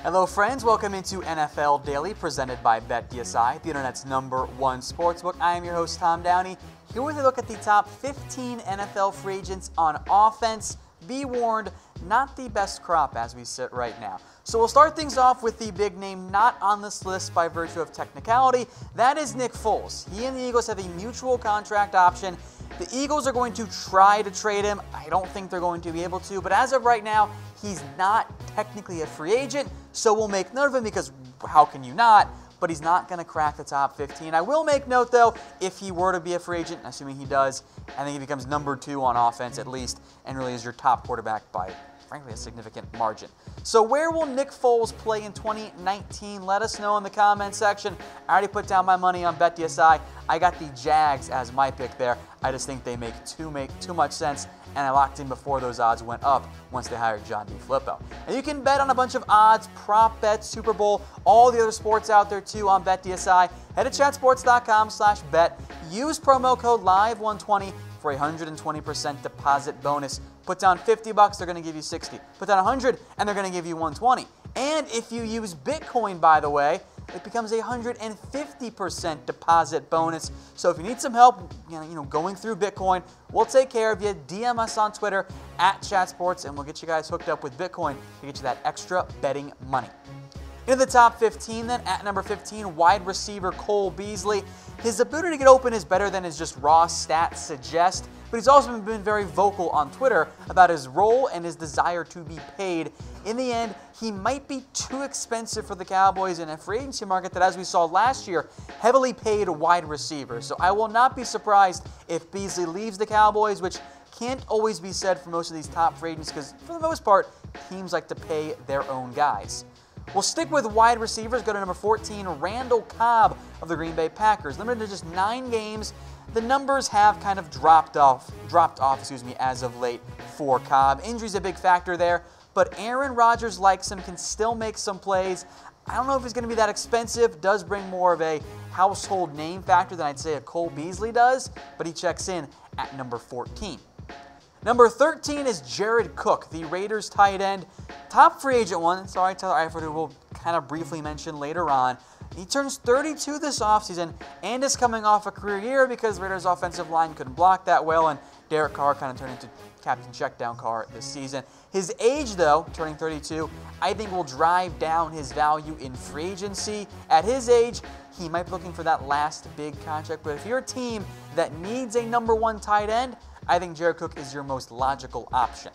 Hello friends, welcome into NFL Daily presented by BetDSI, the internet's #1 sportsbook. I am your host Tom Downey, here with a look at the top 15 NFL free agents on offense. Be warned, not the best crop as we sit right now. So we'll start things off with the big name not on this list by virtue of technicality. That is Nick Foles. He and the Eagles have a mutual contract option. The Eagles are going to try to trade him. I don't think they're going to be able to, but as of right now, he's not technically a free agent, so we'll make note of him because how can you not? But he's not going to crack the top 15. I will make note, though, if he were to be a free agent, assuming he does, I think he becomes #2 on offense at least and really is your top quarterback by, frankly, a significant margin. So where will Nick Foles play in 2019? Let us know in the comment section. I already put down my money on BetDSI. I got the Jags as my pick there. I just think they make too much sense, and I locked in before those odds went up once they hired John D. Flippo. And you can bet on a bunch of odds, prop bets, Super Bowl, all the other sports out there too on BetDSI. Head to chatsports.com/bet. Use promo code LIVE120 for a 120% deposit bonus. Put down $50, they're going to give you 60. Put down 100, and they're going to give you 120. And if you use Bitcoin, by the way, it becomes a 150% deposit bonus. So if you need some help, going through Bitcoin, we'll take care of you. DM us on Twitter @ChatSports, and we'll get you guys hooked up with Bitcoin to get you that extra betting money. In the top 15 then, at number 15, wide receiver Cole Beasley. His ability to get open is better than his just raw stats suggest, but he's also been very vocal on Twitter about his role and his desire to be paid. In the end, he might be too expensive for the Cowboys in a free agency market that, as we saw last year, heavily paid wide receivers. So I will not be surprised if Beasley leaves the Cowboys, which can't always be said for most of these top free agents because, for the most part, teams like to pay their own guys. We'll stick with wide receivers. Go to number 14, Randall Cobb of the Green Bay Packers. Limited to just 9 games. The numbers have kind of dropped off, as of late for Cobb. Injury's a big factor there, but Aaron Rodgers likes him, can still make some plays. I don't know if he's going to be that expensive. Does bring more of a household name factor than I'd say a Cole Beasley does, but he checks in at number 14. Number 13 is Jared Cook, the Raiders tight end. Top free agent one. Sorry, Tyler Eifert, who we'll kind of briefly mention later on. He turns 32 this offseason and is coming off a career year because Raiders' offensive line couldn't block that well, and Derek Carr kind of turned into captain checkdown Carr this season. His age, though, turning 32, I think will drive down his value in free agency. At his age, he might be looking for that last big contract, but if you're a team that needs a #1 tight end, I think Jared Cook is your most logical option.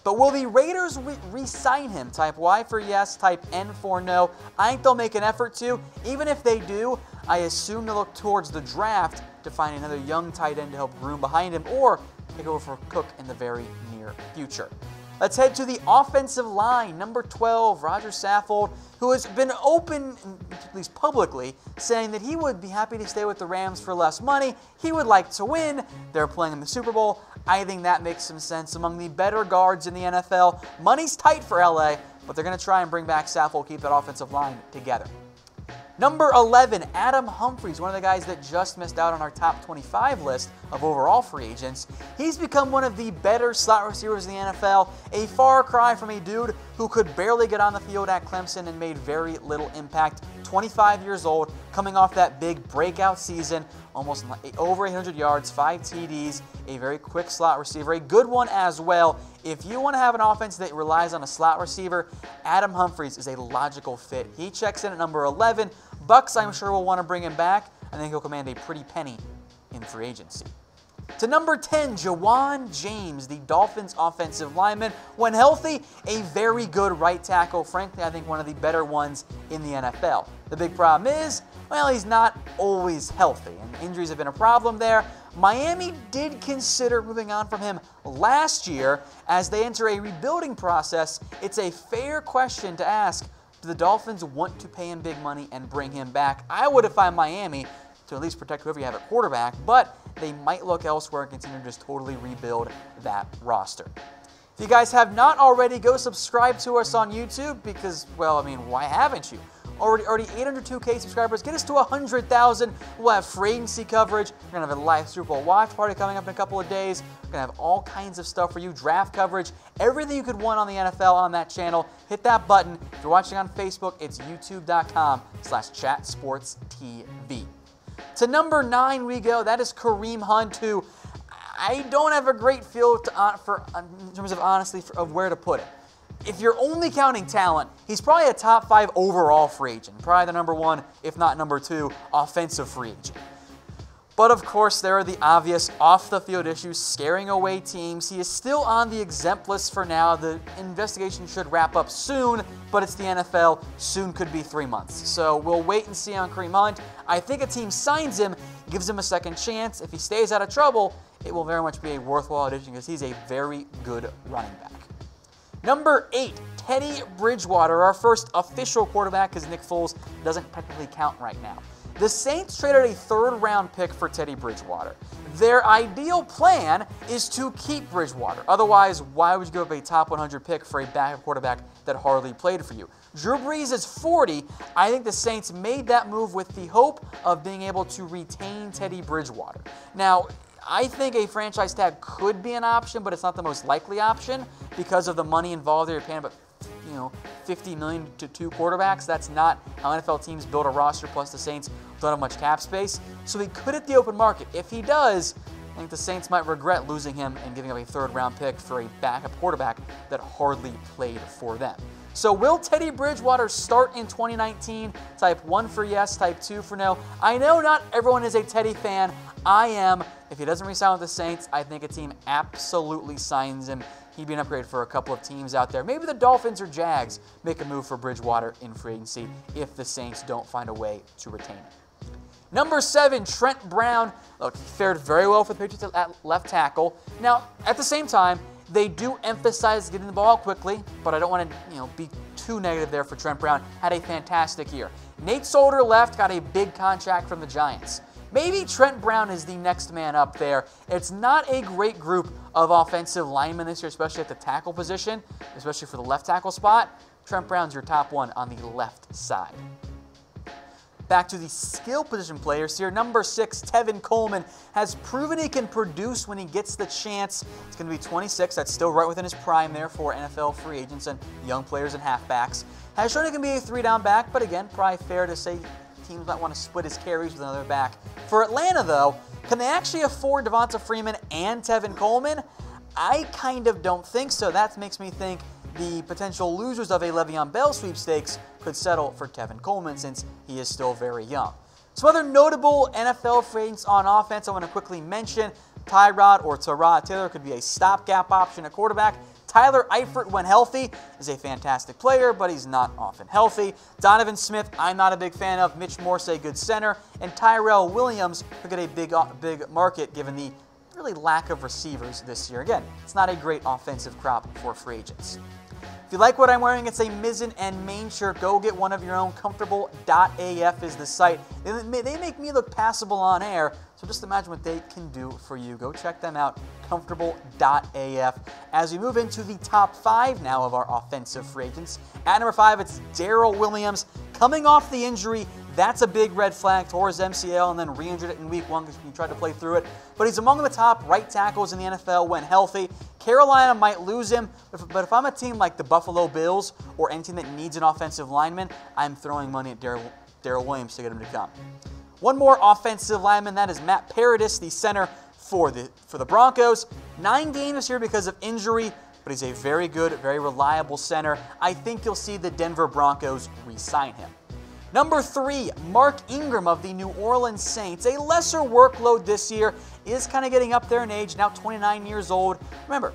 But will the Raiders re-sign him? Type Y for yes, type N for no. I think they'll make an effort to. Even if they do, I assume they'll look towards the draft to find another young tight end to help groom behind him or take over for Cook in the very near future. Let's head to the offensive line. Number 12, Rodger Saffold, who has been open, at least publicly, saying that he would be happy to stay with the Rams for less money. He would like to win. They're playing in the Super Bowl. I think that makes some sense. Among the better guards in the NFL. Money's tight for LA, but they're going to try and bring back Saffold, keep that offensive line together. Number 11, Adam Humphries, one of the guys that just missed out on our top 25 list of overall free agents. He's become one of the better slot receivers in the NFL, a far cry from a dude who could barely get on the field at Clemson and made very little impact. 25 years old, coming off that big breakout season, almost over 800 yards, 5 TDs, a very quick slot receiver, a good one as well. If you want to have an offense that relies on a slot receiver, Adam Humphries is a logical fit. He checks in at number 11. Bucks, I'm sure, will want to bring him back. I think he'll command a pretty penny in free agency. To number 10, Jawan James, the Dolphins offensive lineman. When healthy, a very good right tackle. Frankly, I think one of the better ones in the NFL. The big problem is, well, he's not always healthy, and injuries have been a problem there. Miami did consider moving on from him last year. As they enter a rebuilding process, it's a fair question to ask, do the Dolphins want to pay him big money and bring him back? I would if I'm Miami, to at least protect whoever you have at quarterback, but they might look elsewhere and continue to just totally rebuild that roster. If you guys have not already, go subscribe to us on YouTube because, well, I mean, why haven't you? Already 802K subscribers. Get us to 100,000. We'll have free agency coverage. We're going to have a live Super Bowl watch party coming up in a couple of days. We're going to have all kinds of stuff for you. Draft coverage. Everything you could want on the NFL on that channel. Hit that button. If you're watching on Facebook, it's youtube.com/chatsportstv. To number 9 we go. That is Kareem Hunt, who I don't have a great feel in terms of honestly of where to put it. If you're only counting talent, he's probably a top 5 overall free agent. Probably the number 1, if not number 2, offensive free agent. But of course, there are the obvious off-the-field issues scaring away teams. He is still on the exempt list for now. The investigation should wrap up soon, but it's the NFL. Soon could be 3 months. So we'll wait and see on Kareem Hunt. I think a team signs him, gives him a second chance. If he stays out of trouble, it will very much be a worthwhile addition because he's a very good running back. Number 8, Teddy Bridgewater, our first official quarterback because Nick Foles doesn't technically count right now. The Saints traded a 3rd-round pick for Teddy Bridgewater. Their ideal plan is to keep Bridgewater. Otherwise, why would you give up a top 100 pick for a backup quarterback that hardly played for you? Drew Brees is 40. I think the Saints made that move with the hope of being able to retain Teddy Bridgewater. Now, I think a franchise tag could be an option, but it's not the most likely option because of the money involved. They're paying about $50 million to 2 quarterbacks. That's not how NFL teams build a roster, plus the Saints don't have much cap space. So he could hit the open market. If he does, I think the Saints might regret losing him and giving up a 3rd-round pick for a backup quarterback that hardly played for them. So will Teddy Bridgewater start in 2019? Type 1 for yes, type 2 for no. I know not everyone is a Teddy fan. I am. If he doesn't re-sign with the Saints, I think a team absolutely signs him. He'd be an upgrade for a couple of teams out there. Maybe the Dolphins or Jags make a move for Bridgewater in free agency if the Saints don't find a way to retain him. Number 7, Trent Brown. Look, he fared very well for the Patriots at left tackle. Now, at the same time, they do emphasize getting the ball quickly, but I don't want to be too negative there for Trent Brown. Had a fantastic year. Nate Solder left, got a big contract from the Giants. Maybe Trent Brown is the next man up there. It's not a great group of offensive linemen this year, especially at the tackle position, especially for the left tackle spot. Trent Brown's your top 1 on the left side. Back to the skill position players here. Number 6, Tevin Coleman, has proven he can produce when he gets the chance. It's going to be 26. That's still right within his prime there for NFL free agents and young players and halfbacks. Has shown he can be a 3-down back, but again, probably fair to say teams might want to split his carries with another back. For Atlanta, though, can they actually afford Devonta Freeman and Tevin Coleman? I kind of don't think so. That makes me think the potential losers of a Le'Veon Bell sweepstakes could settle for Tevin Coleman since he is still very young. Some other notable NFL free agents on offense I want to quickly mention. Tyrod Taylor could be a stopgap option at quarterback. Tyler Eifert, when healthy, is a fantastic player, but he's not often healthy. Donovan Smith, I'm not a big fan of. Mitch Morse, good center. And Tyrell Williams could get a big market given the really lack of receivers this year. Again, it's not a great offensive crop for free agents. If you like what I'm wearing, it's a Mizzen and Main shirt. Go get one of your own. Comfortable.af is the site. They make me look passable on air, so just imagine what they can do for you. Go check them out, comfortable.af. As we move into the top 5 now of our offensive free agents. At number 5, it's Darrell Williams. Coming off the injury, that's a big red flag. Tore his MCL and then re-injured it in week 1 because he tried to play through it. But he's among the top right tackles in the NFL when healthy. Carolina might lose him, but if I'm a team like the Buffalo Bills or any team that needs an offensive lineman, I'm throwing money at Darrell Williams to get him to come. One more offensive lineman, that is Matt Paradis, the center for the Broncos. 9 games this year because of injury, but he's a very good, very reliable center. I think you'll see the Denver Broncos re-sign him. Number 3, Mark Ingram of the New Orleans Saints. A lesser workload this year, is kind of getting up there in age, now 29 years old. Remember,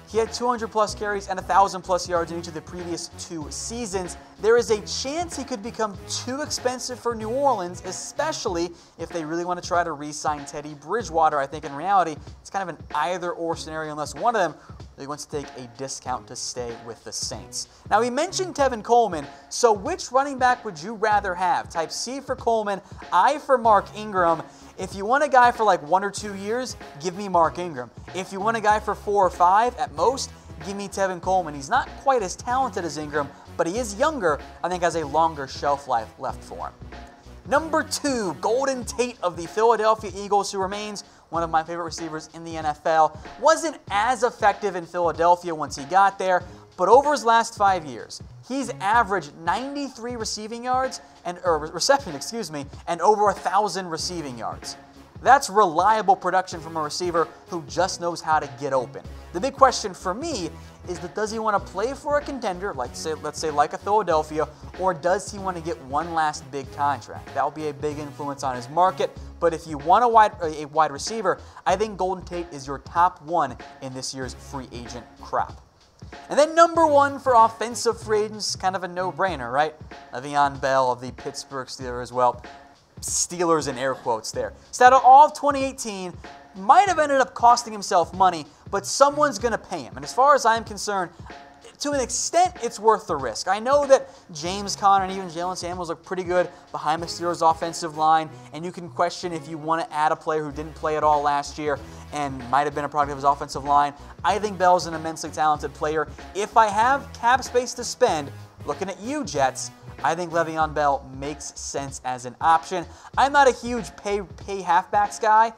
he had 200-plus carries and 1,000-plus yards in each of the previous 2 seasons. There is a chance he could become too expensive for New Orleans, especially if they really want to try to re-sign Teddy Bridgewater. I think in reality, it's kind of an either-or scenario unless one of them really wants to take a discount to stay with the Saints. Now, we mentioned Tevin Coleman, so which running back would you rather have? Type C for Coleman, I for Mark Ingram. If you want a guy for like 1 or 2 years, give me Mark Ingram. If you want a guy for 4 or 5 at most, give me Tevin Coleman. He's not quite as talented as Ingram, but he is younger, I think has a longer shelf life left for him. Number 2, Golden Tate of the Philadelphia Eagles, who remains one of my favorite receivers in the NFL. Wasn't as effective in Philadelphia once he got there, but over his last 5 years, he's averaged 93 receiving yards reception, and over 1,000 receiving yards. That's reliable production from a receiver who just knows how to get open. The big question for me is that does he want to play for a contender, let's say like a Philadelphia, or does he want to get one last big contract? That will be a big influence on his market. But if you want a wide receiver, I think Golden Tate is your top one in this year's free agent crop. And then number 1 for offensive free agents, kind of a no-brainer, right? Le'Veon Bell of the Pittsburgh Steelers as well. Steelers in air quotes there. So out of all of 2018, might have ended up costing himself money, but someone's going to pay him. And as far as I'm concerned, to an extent, it's worth the risk. I know that James Conner and even Jalen Samuels look pretty good behind the Steelers' offensive line, and you can question if you want to add a player who didn't play at all last year and might have been a product of his offensive line. I think Bell's an immensely talented player. If I have cap space to spend, looking at you, Jets, I think Le'Veon Bell makes sense as an option. I'm not a huge pay halfbacks guy.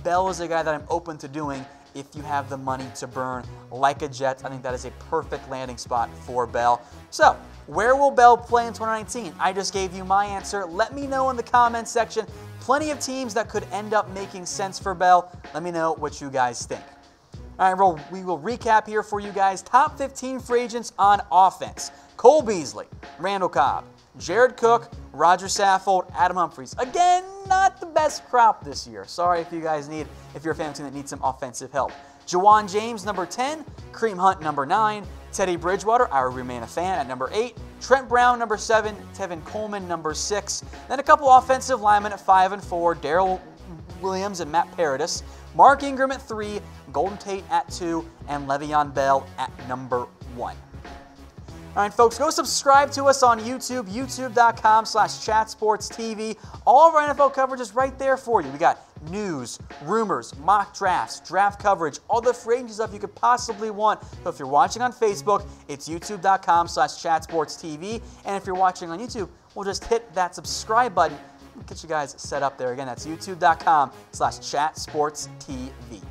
Bell is a guy that I'm open to doing if you have the money to burn like a Jet. I think that is a perfect landing spot for Bell. So, where will Bell play in 2019? I just gave you my answer. Let me know in the comments section. Plenty of teams that could end up making sense for Bell. Let me know what you guys think. All right, we will recap here for you guys. Top 15 free agents on offense. Cole Beasley, Randall Cobb, Jared Cook, Rodger Saffold, Adam Humphries. Again, not the best crop this year. Sorry if you're a fan of a team that needs some offensive help. Juwan James, number 10. Kareem Hunt, number 9. Teddy Bridgewater, I will remain a fan, at number 8. Trent Brown, number 7. Tevin Coleman, number 6. Then a couple offensive linemen at 5 and 4. Darrell Williams and Matt Paradis. Mark Ingram at 3. Golden Tate at 2. And Le'Veon Bell at number 1. All right, folks, go subscribe to us on YouTube, youtube.com/chatsportstv. All of our NFL coverage is right there for you. We got news, rumors, mock drafts, draft coverage, all the free agent stuff you could possibly want. So if you're watching on Facebook, it's youtube.com/chatsportstv. And if you're watching on YouTube, we'll just hit that subscribe button and get you guys set up there. Again, that's youtube.com/chatsportstv.